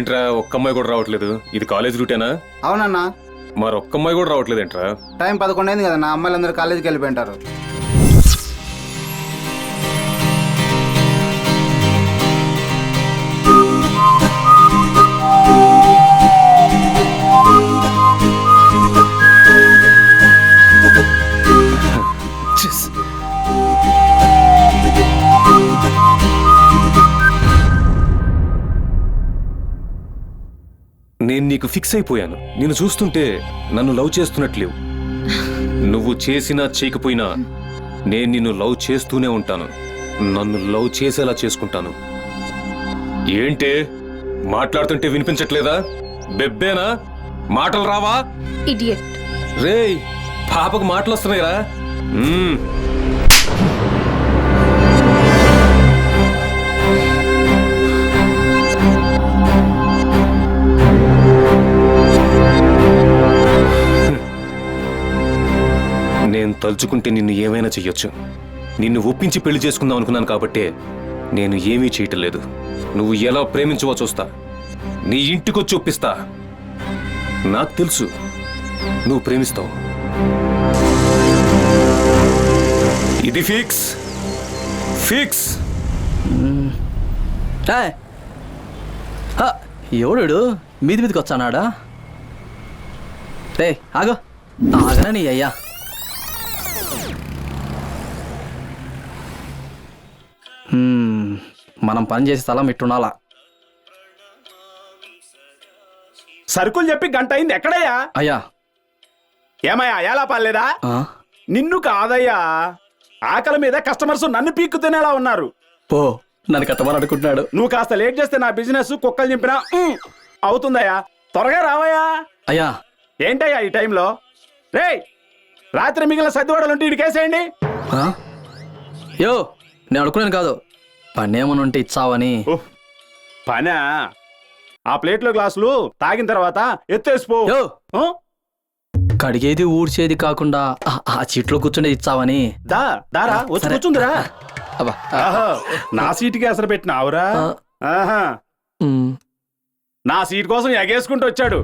ఏంట్రా ఒక్క అమ్మాయి కూడా రావట్లేదు? ఇది కాలేజ్ రూటేనా? అవునన్నా. మరి ఒక్క అమ్మాయి కూడా రావట్లేదు ఏంట్రా? టైం 11 అయింది కదన్నా, అమ్మాయిలందరూ కాలేజీకి వెళ్ళిపోయింటారు. నేను నీకు ఫిక్స్ అయిపోయాను. నేను చూస్తుంటే నన్ను లవ్ చేస్తున్నట్లేవు. నువ్వు చేసినా చేయకపోయినా నేను నిన్ను లవ్ చేస్తూనే ఉంటాను. నన్ను లవ్ చేసేలా చేసుకుంటాను. ఏంటే మాట్లాడుతుంటే వినిపించట్లేదా? బెబ్బేనా? మాటలు రావా? ఇడియట్. రేయ్, పాపకు మాటలు వస్తున్నాయిరా. నేను తలుచుకుంటే నిన్ను ఏమైనా చెయ్యొచ్చు. నిన్ను ఒప్పించి పెళ్లి చేసుకుందాం అనుకున్నాను కాబట్టే నేను ఏమీ చేయటం లేదు. నువ్వు ఎలా ప్రేమించవో చూస్తా. నీ ఇంటికొచ్చి ఒప్పిస్తా. నాకు తెలుసు నువ్వు ప్రేమిస్తావు. ఇది ఫిక్స్ ఫిక్స్. ఎవడు మీది మీదకి వచ్చానాడా? రే ఆగో, ఆగనా నీ అయ్యా. మనం పని చేసే స్థలం ఇట్టుండాలా. సరుకులు చెప్పి గంట అయింది, ఎక్కడయ్యా? అయ్యా. ఏమయ్యా ఎలా పాలేదా? నిన్ను కాదయ్యా, ఆకలి మీద కస్టమర్స్ నన్ను పీక్కు తినేలా ఉన్నారు. ఓ, నన్ను కట్టమని అనుకుంటున్నాడు. నువ్వు కాస్త లేట్ చేస్తే నా బిజినెస్ కుక్కలు చింపినా అవుతుందయ్యా. త్వరగా రావయ్యా. అయ్యా. ఏంటయ్యా ఈ టైంలో? రేయ్, రాత్రి మిగిలిన సర్దివాడలు ఉంటే ఇడికేసేయండి. యో, నేను అనుకున్నాను కాదు, పని ఏమని ఉంటే ఇచ్చావని. పనా? ఆ ప్లేట్లో గ్లాసులు తాగిన తర్వాత ఎత్తేసిపో. కడిగేది ఊడ్చేది కాకుండా ఆ చీట్లో కూర్చుండేది ఇచ్చావని. దారా వచ్చి కూర్చుందిరా. నా సీటుకి అసలు పెట్టినావురా. నా సీట్ కోసం ఎగేసుకుంటూ వచ్చాడు.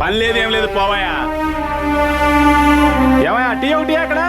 పని లేదు ఏం లేదు, పోవయా. ఏమయ్యా టీ ఒకటి అక్కడ?